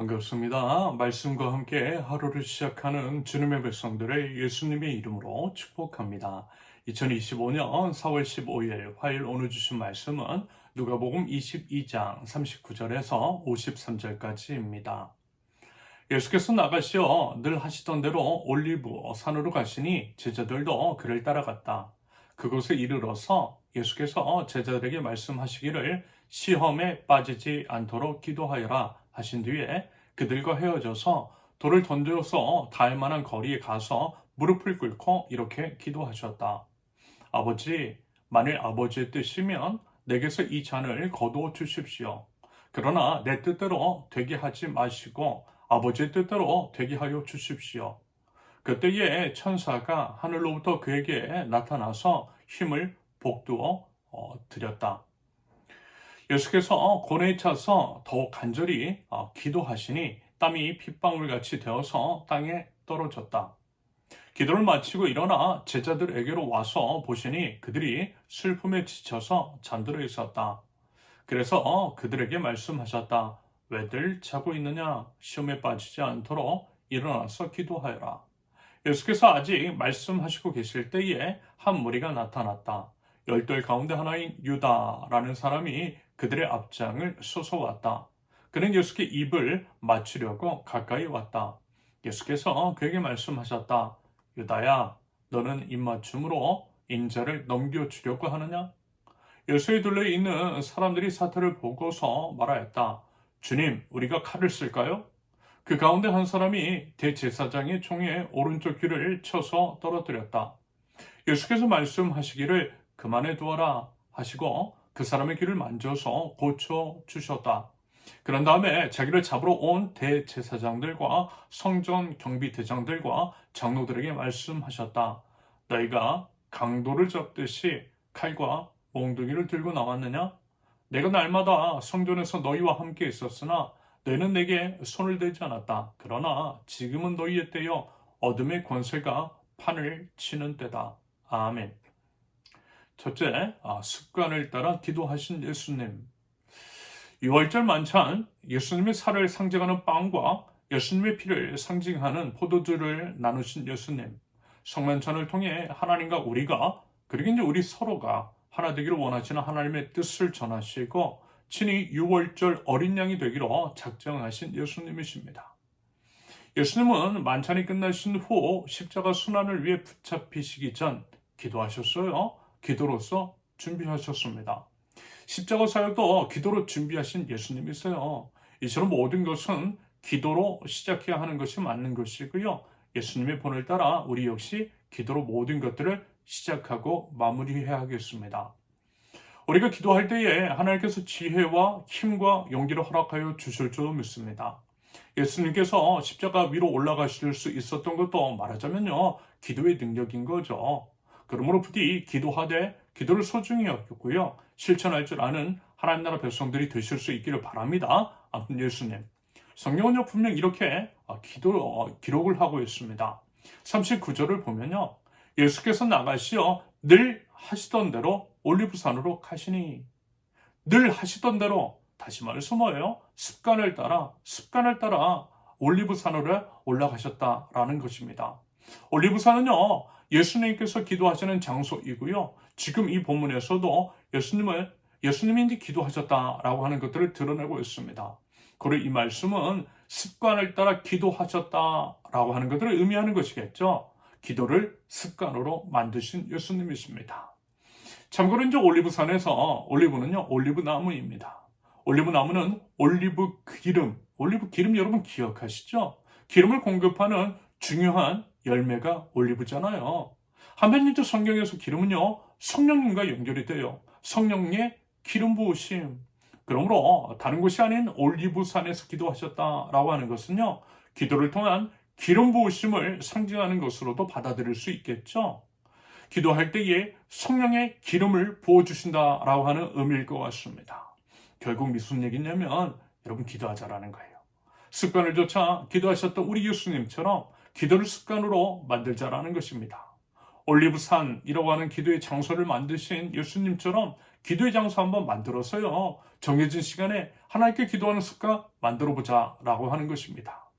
반갑습니다. 말씀과 함께 하루를 시작하는 주님의 백성들을 예수님의 이름으로 축복합니다. 2025년 4월 15일 화요일 오늘 주신 말씀은 누가복음 22장 39절에서 53절까지입니다. 예수께서 나가시어 늘 하시던 대로 올리브 산으로 가시니 제자들도 그를 따라갔다. 그곳에 이르러서 예수께서 제자들에게 말씀하시기를 시험에 빠지지 않도록 기도하여라 하신 뒤에 그들과 헤어져서 돌을 던져서 닿을 만한 거리에 가서 무릎을 꿇고 이렇게 기도하셨다. 아버지, 만일 아버지의 뜻이면 내게서 이 잔을 거두어 주십시오. 그러나 내 뜻대로 되게 하지 마시고 아버지의 뜻대로 되게 하여 주십시오. 그때에 천사가 하늘로부터 그에게 나타나서 힘을 복두어 드렸다. 예수께서 고뇌에 차서 더욱 간절히 기도하시니 땀이 핏방울같이 되어서 땅에 떨어졌다. 기도를 마치고 일어나 제자들에게로 와서 보시니 그들이 슬픔에 지쳐서 잠들어 있었다. 그래서 그들에게 말씀하셨다. 왜들 자고 있느냐? 시험에 빠지지 않도록 일어나서 기도하여라. 예수께서 아직 말씀하시고 계실 때에 한 무리가 나타났다. 열둘 가운데 하나인 유다라는 사람이 그들의 앞장을 솟아왔다. 그는 예수께 입을 맞추려고 가까이 왔다. 예수께서 그에게 말씀하셨다. 유다야, 너는 입맞춤으로 인자를 넘겨주려고 하느냐? 예수에 둘러 있는 사람들이 사태를 보고서 말하였다. 주님, 우리가 칼을 쓸까요? 그 가운데 한 사람이 대제사장의 총에 오른쪽 귀를 쳐서 떨어뜨렸다. 예수께서 말씀하시기를 그만해 두어라 하시고 그 사람의 귀를 만져서 고쳐주셨다. 그런 다음에 자기를 잡으러 온 대제사장들과 성전 경비대장들과 장로들에게 말씀하셨다. 너희가 강도를 잡듯이 칼과 몽둥이를 들고 나왔느냐? 내가 날마다 성전에서 너희와 함께 있었으나 너희는 내게 손을 대지 않았다. 그러나 지금은 너희의 때여 어둠의 권세가 판을 치는 때다. 아멘. 첫째, 습관을 따라 기도하신 예수님. 6월절 만찬, 예수님의 살을 상징하는 빵과 예수님의 피를 상징하는 포도주를 나누신 예수님. 성만찬을 통해 하나님과 우리가, 그리고 이제 우리 서로가 하나 되기를 원하시는 하나님의 뜻을 전하시고 친히 6월절 어린 양이 되기로 작정하신 예수님이십니다. 예수님은 만찬이 끝나신 후 십자가 순환을 위해 붙잡히시기 전 기도하셨어요. 기도로서 준비하셨습니다. 십자가 사역도 기도로 준비하신 예수님이세요. 이처럼 모든 것은 기도로 시작해야 하는 것이 맞는 것이고요. 예수님의 본을 따라 우리 역시 기도로 모든 것들을 시작하고 마무리해야 하겠습니다. 우리가 기도할 때에 하나님께서 지혜와 힘과 용기를 허락하여 주실 줄 믿습니다. 예수님께서 십자가 위로 올라가실 수 있었던 것도 말하자면요. 기도의 능력인 거죠. 그러므로 부디 기도하되 기도를 소중히 여겼고요. 실천할 줄 아는 하나님 나라 백성들이 되실 수 있기를 바랍니다. 아무튼 예수님. 성경은요 분명 이렇게 기록을 하고 있습니다. 39절을 보면요. 예수께서 나가시어 늘 하시던 대로 올리브산으로 가시니 늘 하시던 대로 다시 말해서 뭐예요? 습관을 따라 올리브산으로 올라가셨다라는 것입니다. 올리브산은요 예수님께서 기도하시는 장소이고요. 지금 이 본문에서도 예수님이 이제 기도하셨다라고 하는 것들을 드러내고 있습니다. 그리고 이 말씀은 습관을 따라 기도하셨다라고 하는 것들을 의미하는 것이겠죠. 기도를 습관으로 만드신 예수님이십니다. 참고로 이제 올리브산에서 올리브는요 올리브 나무입니다. 올리브 나무는 올리브 기름 여러분 기억하시죠? 기름을 공급하는 중요한 열매가 올리브잖아요. 한편 이제 성경에서 기름은요 성령님과 연결이 돼요. 성령의 기름 부으심. 그러므로 다른 곳이 아닌 올리브산에서 기도하셨다라고 하는 것은요 기도를 통한 기름 부으심을 상징하는 것으로도 받아들일 수 있겠죠. 기도할 때에 성령의 기름을 부어주신다라고 하는 의미일 것 같습니다. 결국 무슨 얘기냐면 여러분 기도하자라는 거예요. 습관을 좇아 기도하셨던 우리 예수님처럼 기도를 습관으로 만들자라는 것입니다. 올리브산이라고 하는 기도의 장소를 만드신 예수님처럼 기도의 장소 한번 만들어서요, 정해진 시간에 하나님께 기도하는 습관 만들어 보자라고 하는 것입니다.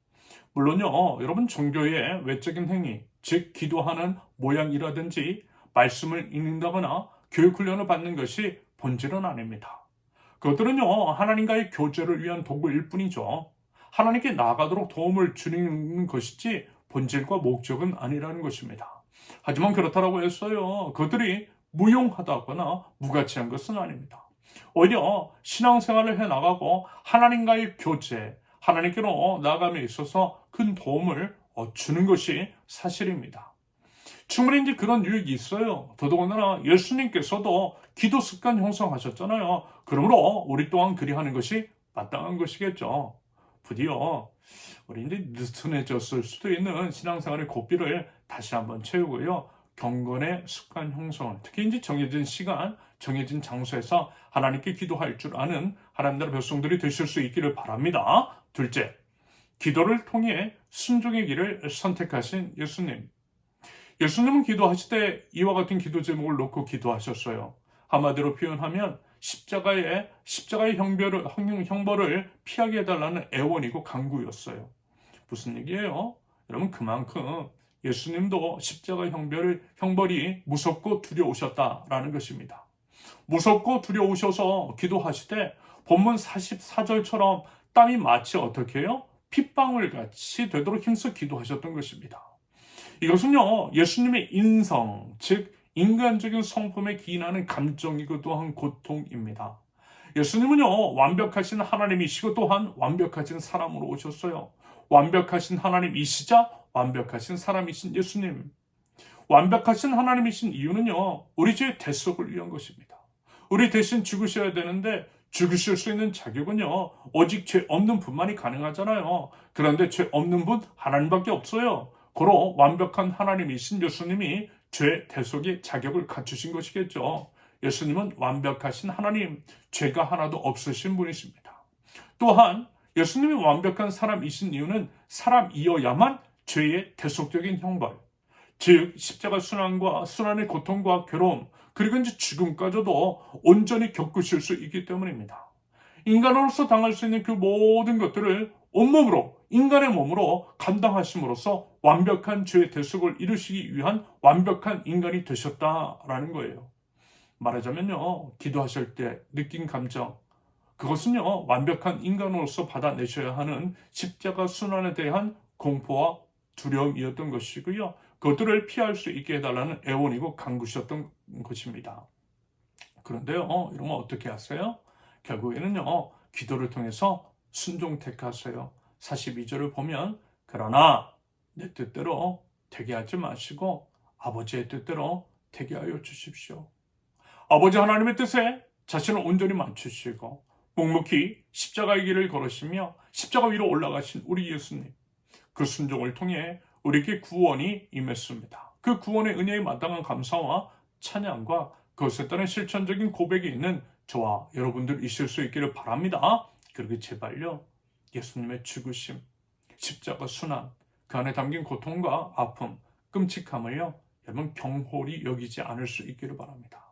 물론요, 여러분 종교의 외적인 행위, 즉 기도하는 모양이라든지 말씀을 읽는다거나 교육 훈련을 받는 것이 본질은 아닙니다. 그것들은요, 하나님과의 교제를 위한 도구일 뿐이죠. 하나님께 나아가도록 도움을 주는 것이지 본질과 목적은 아니라는 것입니다. 하지만 그렇다고 했어요, 그들이 무용하다거나 무가치한 것은 아닙니다. 오히려 신앙생활을 해나가고 하나님과의 교제, 하나님께로 나아감에 있어서 큰 도움을 주는 것이 사실입니다. 충분히 이제 그런 유익이 있어요. 더더군다나 예수님께서도 기도 습관 형성하셨잖아요. 그러므로 우리 또한 그리하는 것이 마땅한 것이겠죠. 부디요, 우리 이제 느슨해졌을 수도 있는 신앙생활의 고삐를 다시 한번 채우고요, 경건의 습관 형성을, 특히 이제 정해진 시간, 정해진 장소에서 하나님께 기도할 줄 아는 하나님 나라 백성들이 되실 수 있기를 바랍니다. 둘째, 기도를 통해 순종의 길을 선택하신 예수님. 예수님은 기도하실 때 이와 같은 기도 제목을 놓고 기도하셨어요. 한마디로 표현하면 십자가의 형벌을 피하게 해달라는 애원이고 간구였어요. 무슨 얘기예요? 여러분, 그만큼 예수님도 십자가 형벌이 무섭고 두려우셨다라는 것입니다. 무섭고 두려우셔서 기도하시되 본문 44절처럼 땀이 마치 어떻게 해요? 핏방울 같이 되도록 힘써 기도하셨던 것입니다. 이것은요, 예수님의 인성, 즉 인간적인 성품에 기인하는 감정이기도 한 고통입니다. 예수님은요, 완벽하신 하나님이시고 또한 완벽하신 사람으로 오셨어요. 완벽하신 하나님이시자 완벽하신 사람이신 예수님. 완벽하신 하나님이신 이유는요, 우리 죄의 대속을 위한 것입니다. 우리 대신 죽으셔야 되는데 죽으실 수 있는 자격은요, 오직 죄 없는 분만이 가능하잖아요. 그런데 죄 없는 분 하나님밖에 없어요. 고로 완벽한 하나님이신 예수님이 죄 대속의 자격을 갖추신 것이겠죠. 예수님은 완벽하신 하나님, 죄가 하나도 없으신 분이십니다. 또한 예수님이 완벽한 사람이신 이유는 사람이어야만 죄의 대속적인 형벌, 즉 십자가 순환의 고통과 괴로움, 그리고 이제 죽음까지도 온전히 겪으실 수 있기 때문입니다. 인간으로서 당할 수 있는 그 모든 것들을 온몸으로, 인간의 몸으로 감당하심으로써 완벽한 죄의 대속을 이루시기 위한 완벽한 인간이 되셨다라는 거예요. 말하자면요, 기도하실 때 느낀 감정, 그것은요, 완벽한 인간으로서 받아내셔야 하는 십자가 순환에 대한 공포와 두려움이었던 것이고요, 그것들을 피할 수 있게 해달라는 애원이고 간구셨던 것입니다. 그런데요, 이러면 어떻게 하세요? 결국에는요, 기도를 통해서 순종 택하세요. 42절을 보면, 그러나 내 뜻대로 되게 하지 마시고 아버지의 뜻대로 되게 하여 주십시오. 아버지 하나님의 뜻에 자신을 온전히 맞추시고 묵묵히 십자가의 길을 걸으시며 십자가 위로 올라가신 우리 예수님, 그 순종을 통해 우리에게 구원이 임했습니다. 그 구원의 은혜에 마땅한 감사와 찬양과 그것에 따른 실천적인 고백이 있는 저와 여러분들 있을 수 있기를 바랍니다. 그리고 제발요, 예수님의 죽으심, 십자가 순환, 그 안에 담긴 고통과 아픔, 끔찍함을요, 여러분 경홀히 여기지 않을 수 있기를 바랍니다.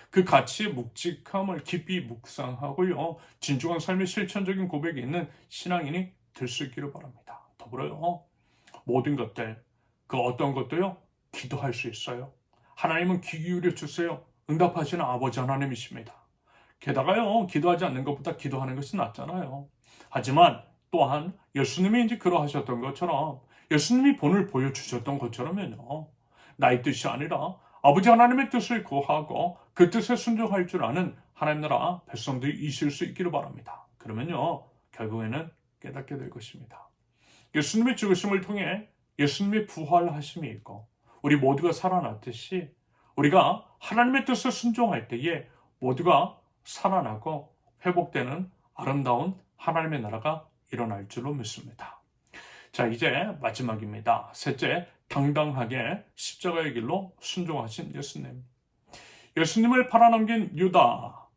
그 가치의 묵직함을 깊이 묵상하고요, 진중한 삶의 실천적인 고백이 있는 신앙인이 될 수 있기를 바랍니다. 더불어요, 모든 것들, 그 어떤 것도요, 기도할 수 있어요. 하나님은 귀 기울여 주세요. 응답하시는 아버지 하나님이십니다. 게다가요, 기도하지 않는 것보다 기도하는 것이 낫잖아요. 하지만 또한 예수님이 이제 그러하셨던 것처럼, 예수님이 본을 보여주셨던 것처럼요, 나의 뜻이 아니라 아버지 하나님의 뜻을 구하고 그 뜻에 순종할 줄 아는 하나님 나라 백성들이 있을 수 있기를 바랍니다. 그러면요, 결국에는 깨닫게 될 것입니다. 예수님의 죽으심을 통해 예수님의 부활하심이 있고 우리 모두가 살아났듯이 우리가 하나님의 뜻을 순종할 때에 모두가 살아나고 회복되는 아름다운 하나님의 나라가 일어날 줄로 믿습니다. 자, 이제 마지막입니다. 셋째, 당당하게 십자가의 길로 순종하신 예수님. 예수님을 팔아넘긴 유다,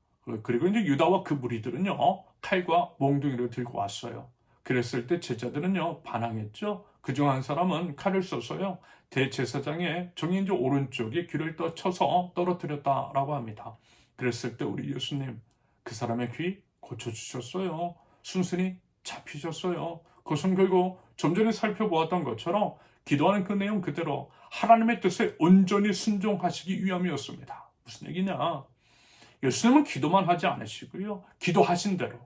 그리고 이제 유다와 그 무리들은요, 칼과 몽둥이를 들고 왔어요. 그랬을 때 제자들은요, 반항했죠. 그중 한 사람은 칼을 써서요, 대제사장의 정인조 오른쪽에 귀를 쳐서 떨어뜨렸다라고 합니다. 그랬을 때 우리 예수님 그 사람의 귀 고쳐주셨어요. 순순히 잡히셨어요. 그것은 결국 좀 전에 살펴보았던 것처럼 기도하는 그 내용 그대로 하나님의 뜻에 온전히 순종하시기 위함이었습니다. 무슨 얘기냐? 예수님은 기도만 하지 않으시고요, 기도하신 대로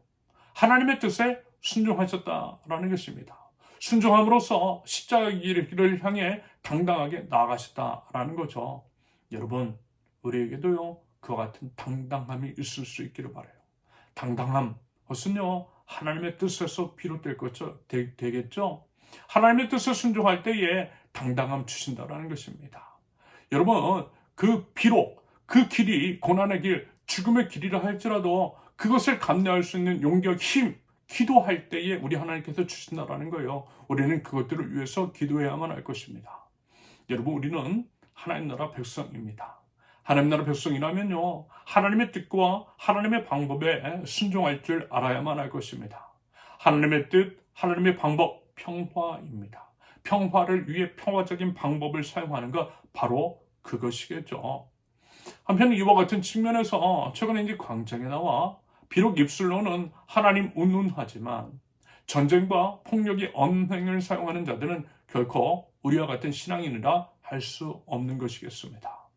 하나님의 뜻에 순종하셨다라는 것입니다. 순종함으로써 십자가의 길을 향해 당당하게 나아가셨다라는 거죠. 여러분, 우리에게도요, 그와 같은 당당함이 있을 수 있기를 바라요. 당당함, 그것은요, 하나님의 뜻에서 비롯될 것죠, 되겠죠? 하나님의 뜻에 순종할 때에 당당함 주신다라는 것입니다. 여러분, 비록 그 길이 고난의 길, 죽음의 길이라 할지라도 그것을 감내할 수 있는 용기와 힘, 기도할 때에 우리 하나님께서 주신다라는 거예요. 우리는 그것들을 위해서 기도해야만 할 것입니다. 여러분, 우리는 하나님 나라 백성입니다. 하나님 나라 백성이라면요, 하나님의 뜻과 하나님의 방법에 순종할 줄 알아야만 할 것입니다. 하나님의 뜻, 하나님의 방법, 평화입니다. 평화를 위해 평화적인 방법을 사용하는 것, 바로 그것이겠죠. 한편 이와 같은 측면에서 최근에 이제 광장에 나와 비록 입술로는 하나님 운운하지만 전쟁과 폭력의 언행을 사용하는 자들은 결코 우리와 같은 신앙인이라 할 수 없는 것이겠습니다.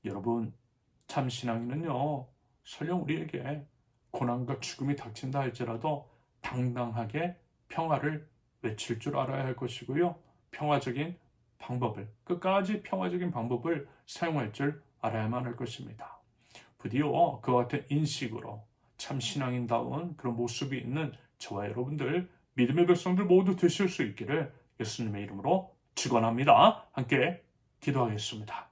여러분, 참 신앙인은요, 설령 우리에게 고난과 죽음이 닥친다 할지라도 당당하게 평화를 외칠 줄 알아야 할 것이고요, 평화적인 방법을, 끝까지 평화적인 방법을 사용할 줄 알아야만 할 것입니다. 부디어 그와 같은 인식으로 참 신앙인다운 그런 모습이 있는 저와 여러분들, 믿음의 백성들 모두 되실 수 있기를 예수님의 이름으로 축원합니다. 함께 기도하겠습니다.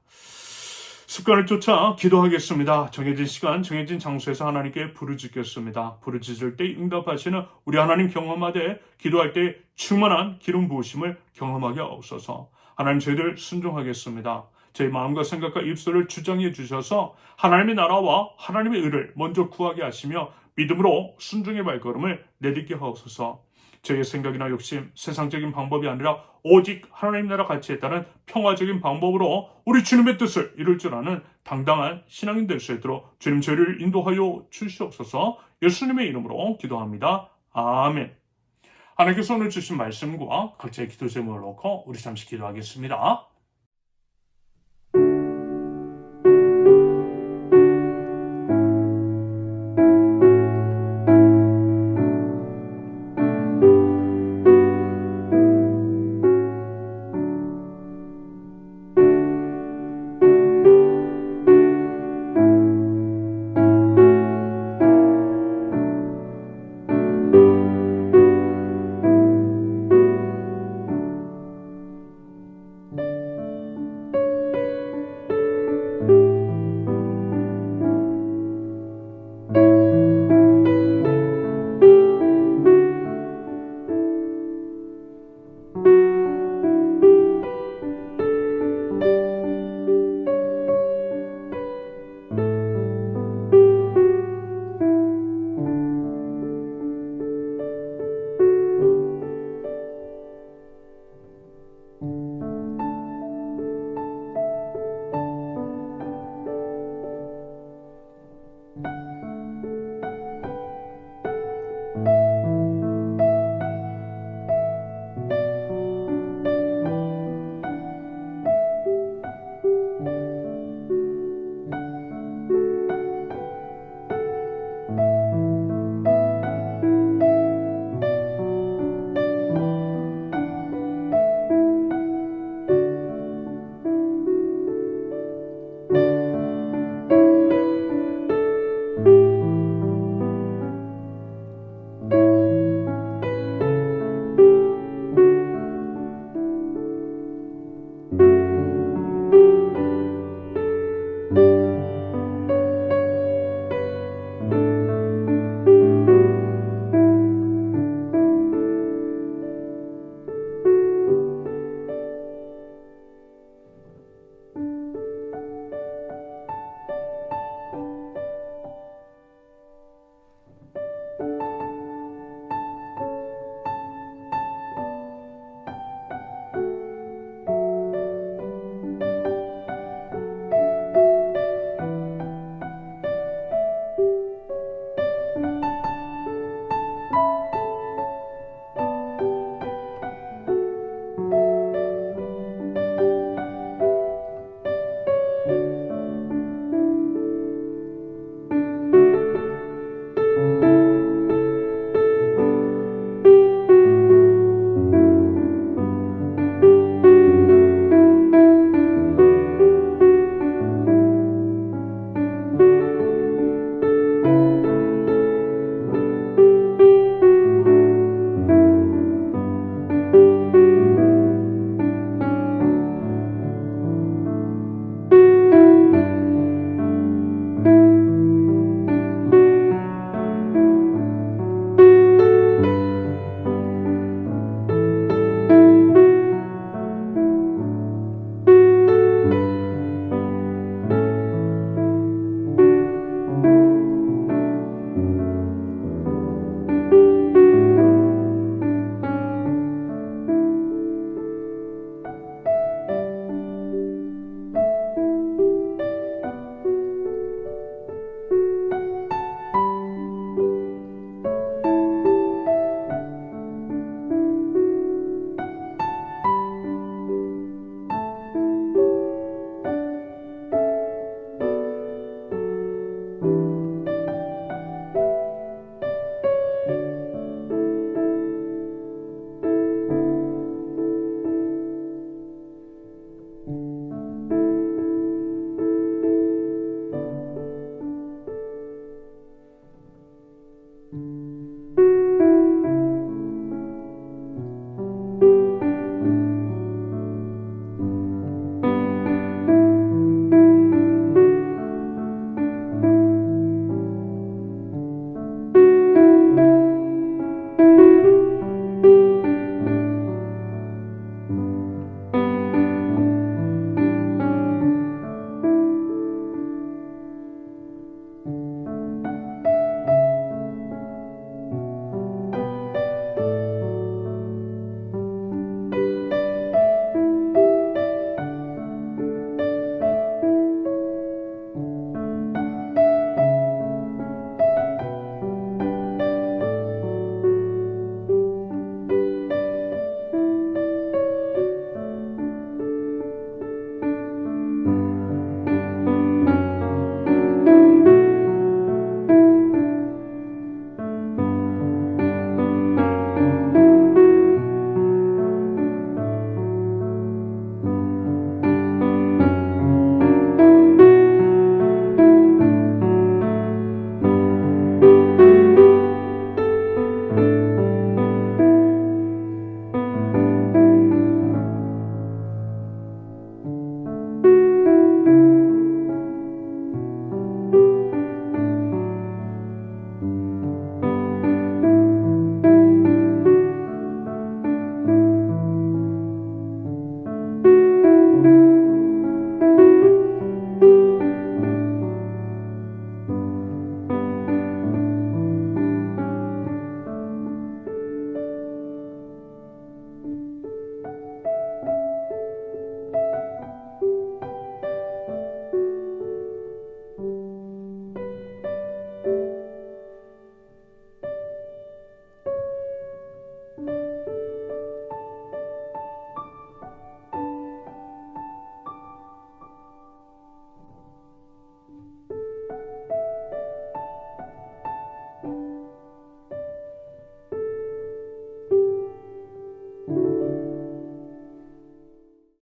습관을 쫓아 기도하겠습니다. 정해진 시간, 정해진 장소에서 하나님께 부르짖겠습니다. 부르짖을 때 응답하시는 우리 하나님 경험하되 기도할 때 충만한 기름 부으심을 경험하게 하옵소서. 하나님, 저희들 순종하겠습니다. 저희 마음과 생각과 입술을 주장해 주셔서 하나님의 나라와 하나님의 의를 먼저 구하게 하시며 믿음으로 순종의 발걸음을 내딛게 하옵소서. 저희의 생각이나 욕심, 세상적인 방법이 아니라 오직 하나님 나라 가치에 따른 평화적인 방법으로 우리 주님의 뜻을 이룰 줄 아는 당당한 신앙인 될 수 있도록 주님 저희를 인도하여 주시옵소서. 예수님의 이름으로 기도합니다. 아멘. 하나님께서 오늘 주신 말씀과 각자의 기도 제목을 놓고 우리 잠시 기도하겠습니다.